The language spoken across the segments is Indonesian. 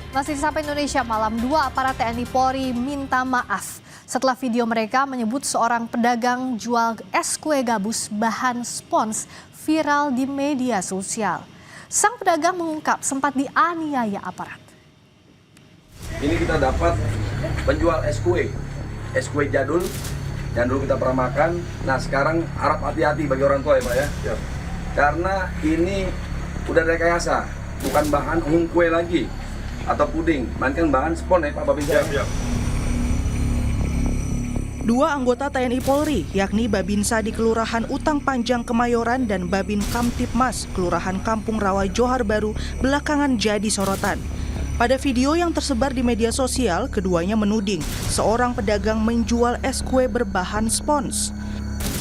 Masih di Sapa Indonesia Malam, dua aparat TNI Polri minta maaf setelah video mereka menyebut seorang pedagang jual es kue gabus bahan spons viral di media sosial. Sang pedagang mengungkap sempat dianiaya aparat. Ini kita dapat penjual es kue jadul yang dulu kita pernah makan. Nah sekarang harap hati-hati bagi orang tua ya Pak ya. Karena ini udah rekayasa, bukan bahan kue lagi atau puding, melainkan bahan spon ya Pak Babinsa. Dua anggota TNI Polri, yakni Babinsa di Kelurahan Utang Panjang Kemayoran dan Babin Kamtipmas, Kelurahan Kampung Rawa Johar Baru, belakangan jadi sorotan. Pada video yang tersebar di media sosial, keduanya menuding seorang pedagang menjual es kue berbahan spons.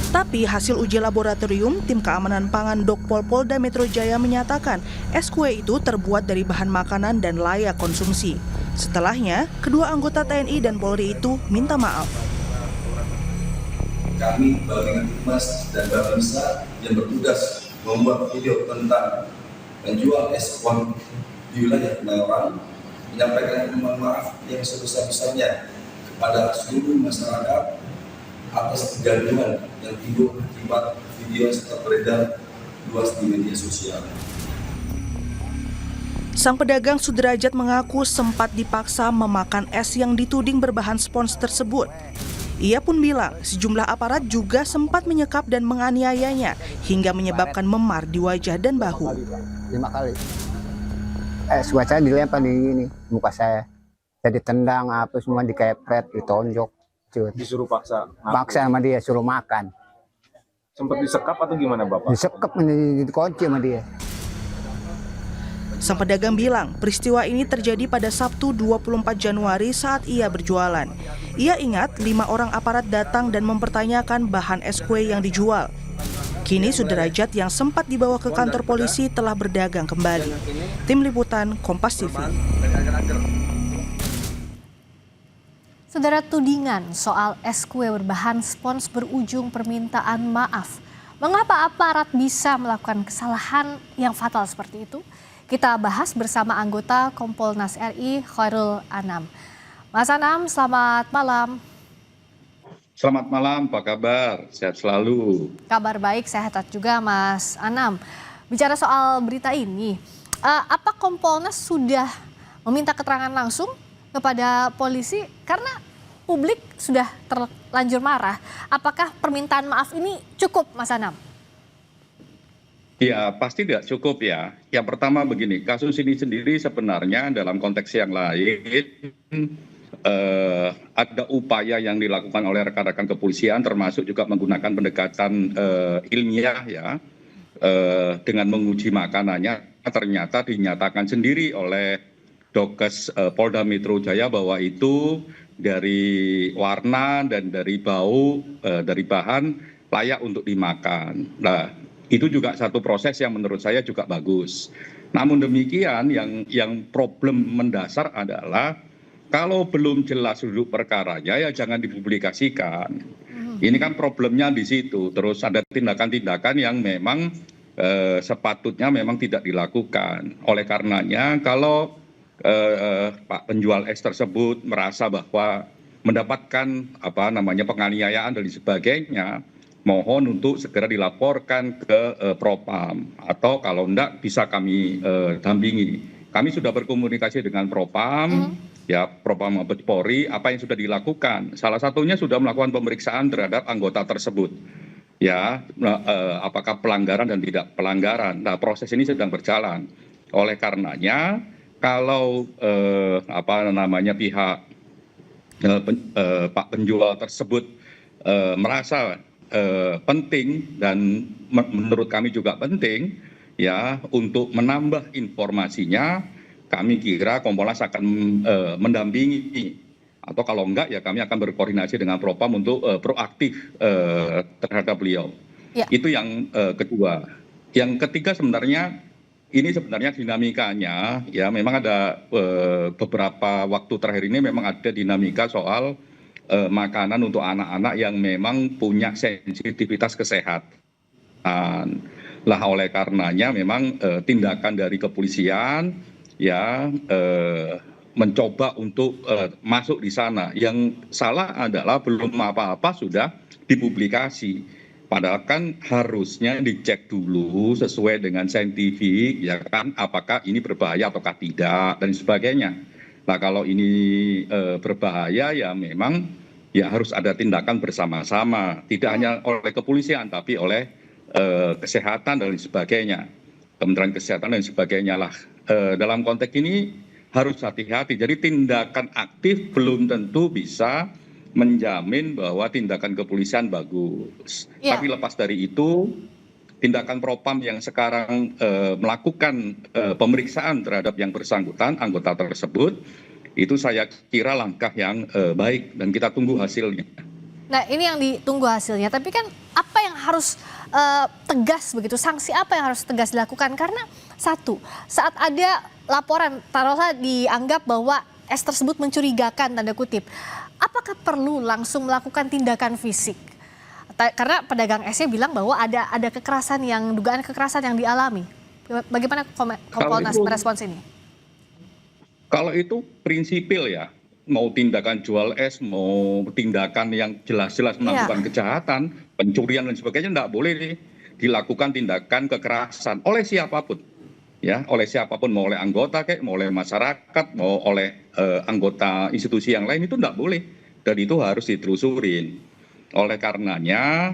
Tapi hasil uji laboratorium, tim keamanan pangan Dokpol Polda Metro Jaya menyatakan es kue itu terbuat dari bahan makanan dan layak konsumsi. Setelahnya, kedua anggota TNI dan Polri itu minta maaf. Kami Babin Kamtipmas dan Babinsa yang bertugas membuat video tentang penjual es spons di wilayah Kemayoran menyampaikan permohonan maaf yang sebesar-besarnya kepada seluruh masyarakat atas kegaduhan yang timbul akibat video yang sempat beredar luas di media sosial. Sang pedagang Sudrajat mengaku sempat dipaksa memakan es yang dituding berbahan spons tersebut. Ia pun bilang sejumlah aparat juga sempat menyekap dan menganiayanya hingga menyebabkan memar di wajah dan bahu. 5 kali. Suat saya dilempar di ini, muka saya. Saya ditendang, apa semua dikepret, ditonjok. Disuruh paksa? Paksa sama dia, suruh makan. Sempat disekap atau gimana Bapak? Disekap, dikunci sama dia. Sang pedagang bilang peristiwa ini terjadi pada Sabtu 24 Januari saat ia berjualan. Ia ingat 5 orang aparat datang dan mempertanyakan bahan es kue yang dijual. Kini Sudrajat yang sempat dibawa ke kantor polisi telah berdagang kembali. Tim Liputan Kompas TV. Saudara, tudingan soal es kue berbahan spons berujung permintaan maaf. Mengapa aparat bisa melakukan kesalahan yang fatal seperti itu? Kita bahas bersama anggota Kompolnas RI Khairul Anam. Mas Anam, selamat malam. Selamat malam, apa kabar? Sehat selalu. Kabar baik, sehat juga Mas Anam. Bicara soal berita ini, apa Kompolnas sudah meminta keterangan langsung kepada polisi? Karena publik sudah terlanjur marah. Apakah permintaan maaf ini cukup, Mas Anam? Ya, pasti tidak cukup ya. Yang pertama begini, kasus ini sendiri sebenarnya dalam konteks yang lain ada upaya yang dilakukan oleh rekan-rekan kepolisian termasuk juga menggunakan pendekatan ilmiah ya dengan menguji makanannya ternyata dinyatakan sendiri oleh Dokes Polda Metro Jaya bahwa itu dari warna dan dari bau dari bahan layak untuk dimakan. Nah, itu juga satu proses yang menurut saya juga bagus. Namun demikian yang problem mendasar adalah kalau belum jelas duduk perkaranya ya jangan dipublikasikan. Ini kan problemnya di situ. Terus ada tindakan-tindakan yang memang sepatutnya memang tidak dilakukan. Oleh karenanya kalau Pak penjual es tersebut merasa bahwa mendapatkan penganiayaan dan sebagainya, mohon untuk segera dilaporkan ke Propam atau kalau enggak bisa kami dampingi. Kami sudah berkomunikasi dengan Propam, ya Propam Mabes Polri, apa yang sudah dilakukan. Salah satunya sudah melakukan pemeriksaan terhadap anggota tersebut. Ya, apakah pelanggaran dan tidak pelanggaran. Nah, proses ini sedang berjalan. Oleh karenanya, kalau pihak Pak penjual tersebut merasa penting dan menurut kami juga penting ya untuk menambah informasinya, kami kira Kompolnas akan mendampingi atau kalau enggak ya kami akan berkoordinasi dengan Propam untuk proaktif terhadap beliau. Ya. Itu yang kedua. Yang ketiga sebenarnya ini sebenarnya dinamikanya ya memang ada beberapa waktu terakhir ini memang ada dinamika soal makanan untuk anak-anak yang memang punya sensitivitas kesehatan. Lah oleh karenanya memang tindakan dari kepolisian ya mencoba untuk masuk di sana. Yang salah adalah belum apa-apa sudah dipublikasi. Padahal kan harusnya dicek dulu sesuai dengan saintifik, ya kan, apakah ini berbahaya ataukah tidak dan sebagainya. Nah kalau ini berbahaya ya memang ya harus ada tindakan bersama-sama, tidak hanya oleh kepolisian tapi oleh kesehatan dan sebagainya, Kementerian Kesehatan dan sebagainya lah. Dalam konteks ini harus hati-hati. Jadi tindakan aktif belum tentu bisa menjamin bahwa tindakan kepolisian bagus. Ya. Tapi lepas dari itu, tindakan propam yang sekarang melakukan pemeriksaan terhadap yang bersangkutan, anggota tersebut, itu saya kira langkah yang baik dan kita tunggu hasilnya. Nah ini yang ditunggu hasilnya, tapi kan apa yang harus tegas begitu, sanksi apa yang harus tegas dilakukan? Karena satu, saat ada laporan, taruhlah dianggap bahwa S tersebut mencurigakan, tanda kutip, apakah perlu langsung melakukan tindakan fisik? Karena pedagang S-nya bilang bahwa ada kekerasan yang, dugaan kekerasan yang dialami. Bagaimana Kompolnas merespons ini? Kalau itu prinsipil ya, mau tindakan jual es, mau tindakan yang jelas-jelas melakukan kejahatan, pencurian dan sebagainya, tidak boleh dilakukan tindakan kekerasan oleh siapapun. Ya, oleh siapapun, mau oleh anggota, mau oleh masyarakat, mau oleh anggota institusi yang lain, itu tidak boleh. Dan itu harus ditelusurin. Oleh karenanya,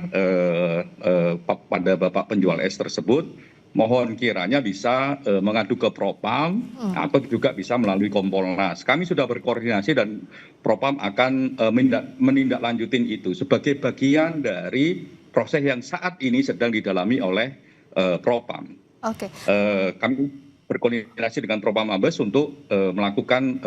pada Bapak penjual es tersebut, mohon kiranya bisa mengadu ke Propam atau juga bisa melalui Kompolnas. Kami sudah berkoordinasi dan Propam akan menindaklanjutin itu sebagai bagian dari proses yang saat ini sedang didalami oleh Propam. Oke. Kami berkoordinasi dengan Propam Mabes untuk melakukan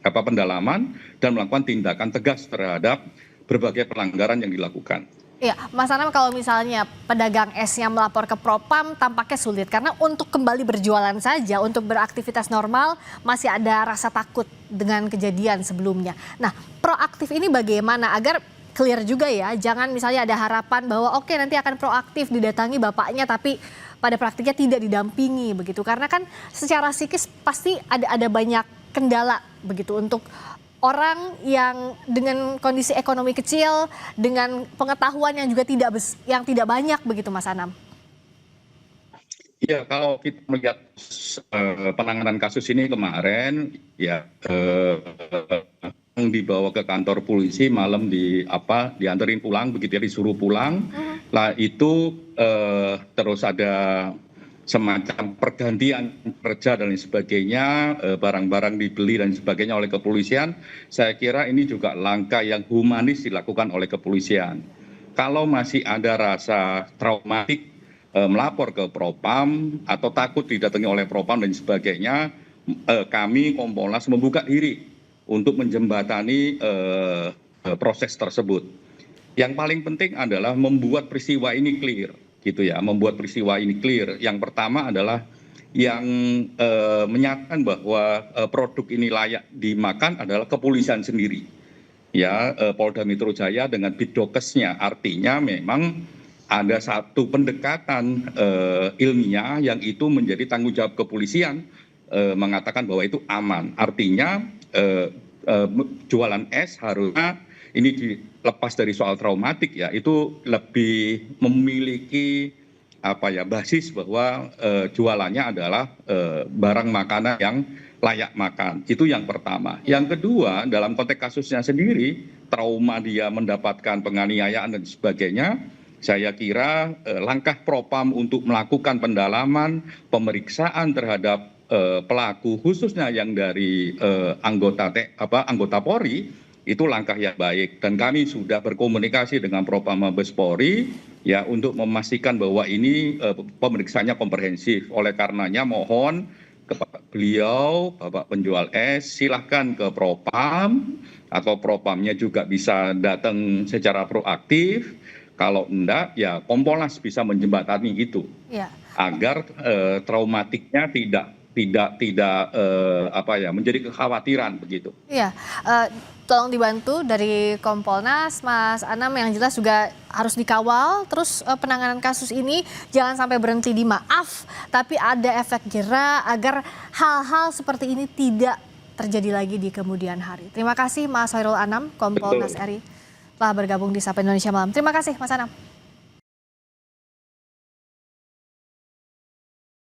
pendalaman dan melakukan tindakan tegas terhadap berbagai pelanggaran yang dilakukan. Iya, Mas Anam, kalau misalnya pedagang es-nya melapor ke Propam tampaknya sulit karena untuk kembali berjualan saja, untuk beraktivitas normal masih ada rasa takut dengan kejadian sebelumnya. Nah, proaktif ini bagaimana agar clear juga ya, jangan misalnya ada harapan bahwa oke, nanti akan proaktif didatangi bapaknya tapi pada praktiknya tidak didampingi begitu, karena kan secara psikis pasti ada banyak kendala begitu untuk orang yang dengan kondisi ekonomi kecil, dengan pengetahuan yang juga tidak banyak begitu, Mas Anam. Ya, kalau kita melihat penanganan kasus ini kemarin, ya dibawa ke kantor polisi, malam dianterin pulang, begitu ya, disuruh pulang. Lah itu terus ada semacam pergantian kerja dan lain sebagainya, barang-barang dibeli dan sebagainya oleh kepolisian. Saya kira ini juga langkah yang humanis dilakukan oleh kepolisian. Kalau masih ada rasa traumatik melapor ke Propam atau takut didatangi oleh Propam dan sebagainya, kami Kompolnas membuka diri untuk menjembatani proses tersebut. Yang paling penting adalah membuat peristiwa ini clear. Gitu ya, membuat peristiwa ini clear. Yang pertama adalah yang menyatakan bahwa produk ini layak dimakan adalah kepolisian sendiri. Ya, Polda Metro Jaya dengan Bidokesnya, artinya memang ada satu pendekatan ilmiah yang itu menjadi tanggung jawab kepolisian, mengatakan bahwa itu aman. Artinya jualan es harusnya ini dilepas dari soal traumatik ya, itu lebih memiliki basis bahwa jualannya adalah barang makanan yang layak makan. Itu yang pertama. Yang kedua, dalam konteks kasusnya sendiri, trauma dia mendapatkan penganiayaan dan sebagainya, saya kira langkah Propam untuk melakukan pendalaman, pemeriksaan terhadap pelaku khususnya yang dari anggota Polri, itu langkah yang baik, dan kami sudah berkomunikasi dengan Propam Mabes Polri ya untuk memastikan bahwa ini pemeriksaannya komprehensif. Oleh karenanya mohon kepada beliau, Bapak penjual es, silahkan ke Propam atau Propamnya juga bisa datang secara proaktif. Kalau enggak ya Kompolnas bisa menjembatani itu ya, agar traumatiknya tidak menjadi kekhawatiran begitu. Iya, tolong dibantu dari Kompolnas, Mas Anam, yang jelas juga harus dikawal. Terus penanganan kasus ini jangan sampai berhenti di maaf, tapi ada efek jera agar hal-hal seperti ini tidak terjadi lagi di kemudian hari. Terima kasih Mas Hoirul Anam, Kompolnas Betul. RI, telah bergabung di Sapa Indonesia Malam. Terima kasih Mas Anam.